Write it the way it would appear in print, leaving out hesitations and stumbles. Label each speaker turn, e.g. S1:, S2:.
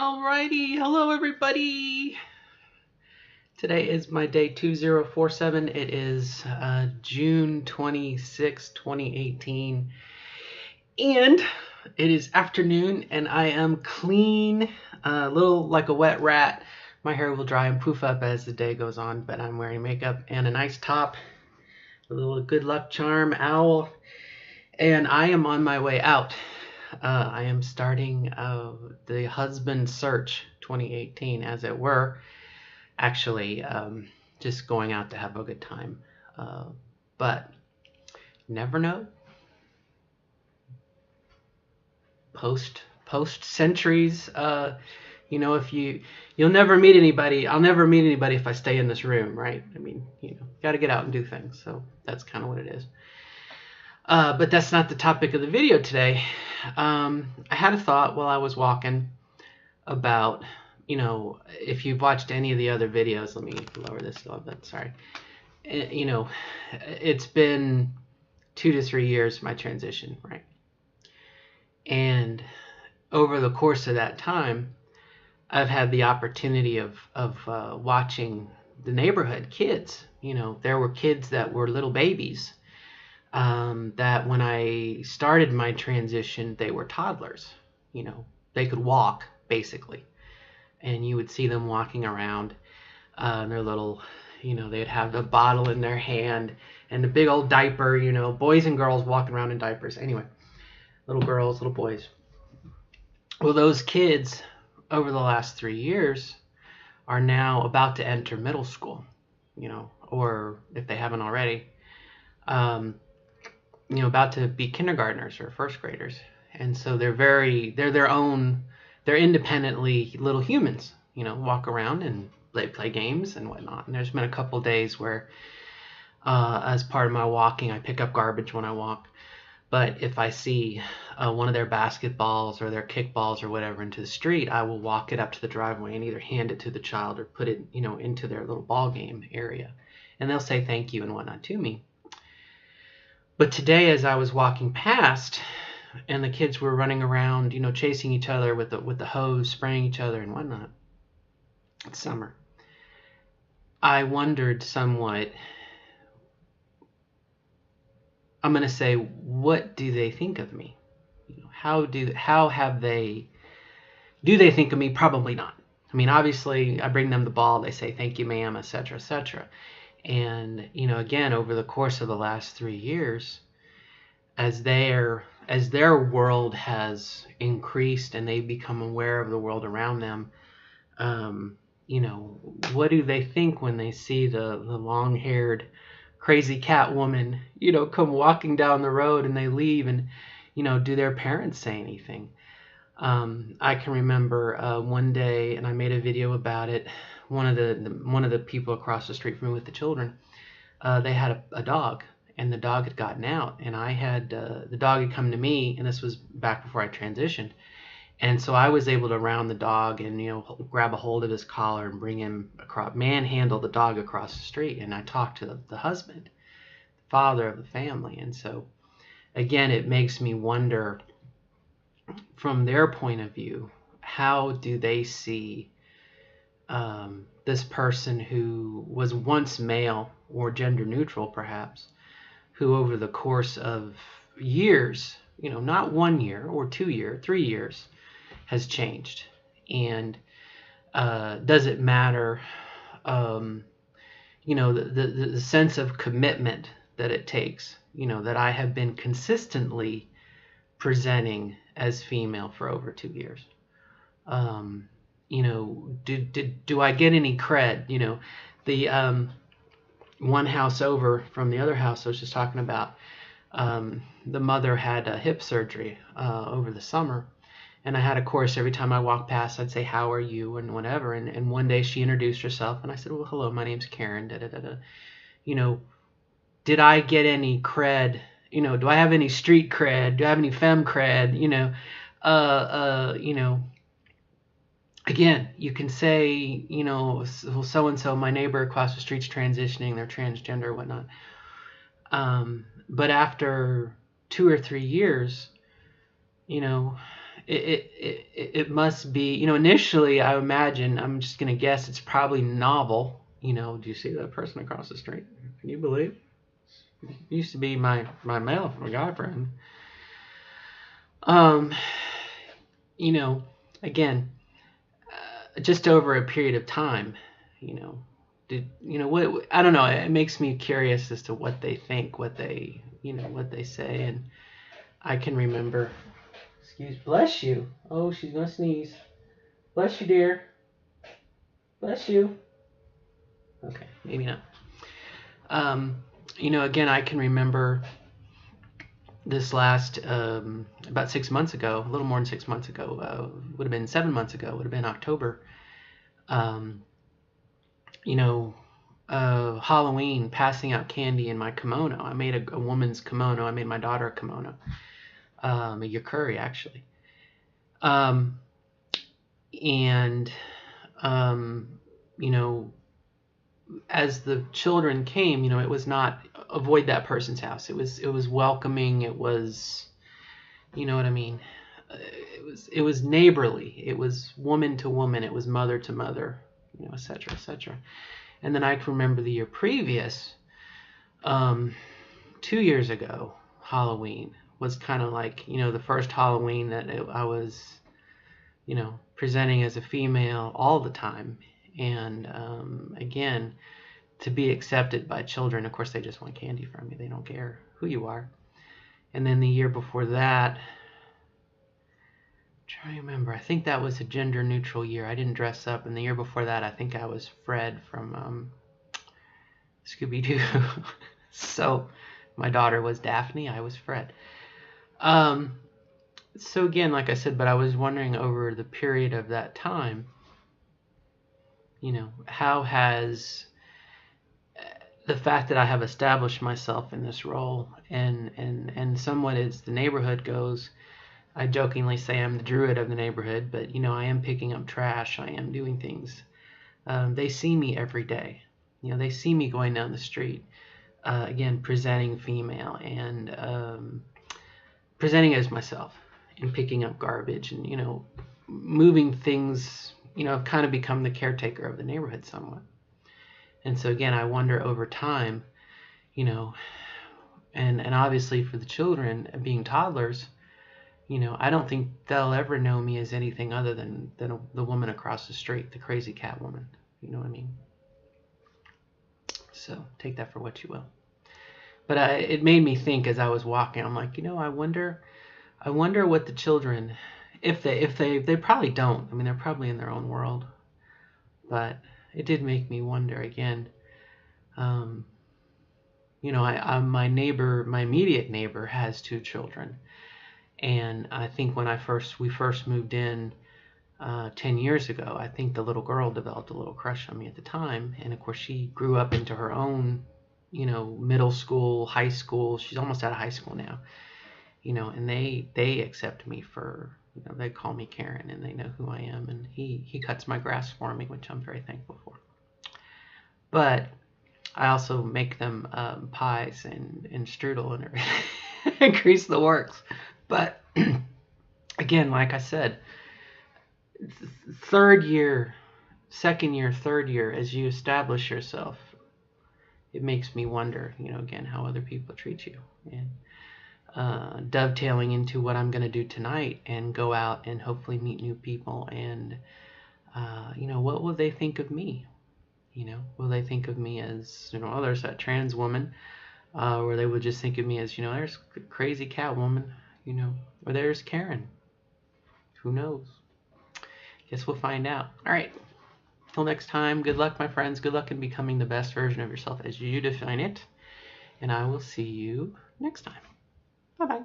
S1: Alrighty, hello everybody. Today is my day 2047. It is June 26, 2018, and it is afternoon, and I am clean, a little like a wet rat. My hair will dry and poof up as the day goes on, but I'm wearing makeup and a nice top, a little good luck charm owl, and I am on my way out. I am starting the husband search 2018, as it were. Actually, just going out to have a good time. But never know. Post centuries, if you'll never meet anybody. I'll never meet anybody if I stay in this room, right? I mean, got to get out and do things. So that's kind of what it is. But that's not the topic of the video today. I had a thought while I was walking about, if you've watched any of the other videos, let me lower this a little bit, sorry. It's been 2 to 3 years, my transition, right? And over the course of that time, I've had the opportunity of watching the neighborhood kids. There were kids that were little babies, that when I started my transition, they were toddlers. They could walk, basically. And you would see them walking around, their little, they'd have the bottle in their hand and the big old diaper, boys and girls walking around in diapers. Anyway, little girls, little boys. Well, those kids over the last 3 years are now about to enter middle school, or if they haven't already, about to be kindergartners or first graders. And so they're independently little humans, walk around and play games and whatnot. And there's been a couple of days where, as part of my walking, I pick up garbage when I walk. But if I see one of their basketballs or their kickballs or whatever into the street, I will walk it up to the driveway and either hand it to the child or put it, into their little ball game area. And they'll say thank you and whatnot to me. But today, as I was walking past, and the kids were running around, chasing each other with the hose, spraying each other and whatnot. It's summer. I wondered somewhat, I'm going to say, what do they think of me? Do they think of me? Probably not. I mean, obviously, I bring them the ball, they say, thank you, ma'am, etc., etc. And, again, over the course of the last 3 years, as their world has increased and they become aware of the world around them, what do they think when they see the long-haired crazy cat woman, come walking down the road and they leave, and, do their parents say anything? I can remember one day, and I made a video about it, one of the people across the street from me with the children, they had a dog. And the dog had gotten out, and the dog had come to me, and this was back before I transitioned. And so I was able to round the dog and, grab a hold of his collar and bring him across, manhandle the dog across the street. And I talked to the husband, the father of the family. And so, again, it makes me wonder, from their point of view, how do they see this person who was once male or gender neutral, perhaps, who over the course of years, not 1 year or 2 years, 3 years, has changed. And does it matter, the sense of commitment that it takes, that I have been consistently presenting as female for over 2 years? Do I get any cred? The one house over from the other house I was just talking about, the mother had a hip surgery over the summer, and I had a course every time I walked past, I'd say, how are you, and whatever, and one day she introduced herself, and I said, well, hello, my name's Karen, did I get any cred? Do I have any street cred? Do I have any femme cred? Again, you can say, so-and-so, my neighbor across the street's transitioning, they're transgender or whatnot. But after 2 or 3 years, it must be, initially I imagine, I'm just going to guess, it's probably novel. Do you see that person across the street? Can you believe? It used to be my guy friend. Um, again, just over a period of time, what, I don't know, it makes me curious as to what they think, what they say. And I can remember, bless you. Oh, she's gonna sneeze. Bless you, dear. Bless you. Okay, maybe not. Again, I can remember this last, about 6 months ago, a little more than 6 months ago, would have been 7 months ago, would have been October. Halloween, passing out candy in my kimono. I made a woman's kimono. I made my daughter a kimono, a yukari actually. And as the children came, it was not avoid that person's house. It was welcoming. It was, you know what I mean? It was neighborly. It was woman to woman. It was mother to mother, et cetera, et cetera. And then I can remember the year previous, 2 years ago, Halloween was kind of like, the first Halloween that I was, presenting as a female all the time. And again, to be accepted by children, of course, they just want candy from you. They don't care who you are. And then the year before that, trying to remember, I think that was a gender neutral year. I didn't dress up. And the year before that, I think I was Fred from Scooby-Doo. So my daughter was Daphne. I was Fred. So again, like I said, but I was wondering over the period of that time, how has the fact that I have established myself in this role and somewhat as the neighborhood goes, I jokingly say I'm the druid of the neighborhood, but I am picking up trash. I am doing things. They see me every day. They see me going down the street, again, presenting female and presenting as myself and picking up garbage and, moving things, I've kind of become the caretaker of the neighborhood somewhat. And so again, I wonder over time, and obviously for the children being toddlers, I don't think they'll ever know me as anything other than the woman across the street, the crazy cat woman. You know what I mean? So take that for what you will. But it made me think as I was walking. I'm like, I wonder what the children, if they probably don't. I mean, they're probably in their own world. But it did make me wonder again. My neighbor, my immediate neighbor, has 2 children. And I think when we first moved in 10 years ago, I think the little girl developed a little crush on me at the time. And of course, she grew up into her own, middle school, high school. She's almost out of high school now. And they accept me for, they call me Karen and they know who I am. And he cuts my grass for me, which I'm very thankful for. But I also make them pies and strudel and everything. Increase the works. But again, like I said, second year, third year, as you establish yourself, it makes me wonder, again, how other people treat you. And dovetailing into what I'm going to do tonight and go out and hopefully meet new people. And, what will they think of me? Will they think of me as, oh, there's that trans woman, or they would just think of me as, there's a crazy cat woman, or there's Karen. Who knows? Guess we'll find out. All right. Till next time, good luck, my friends. Good luck in becoming the best version of yourself as you define it. And I will see you next time. Bye-bye.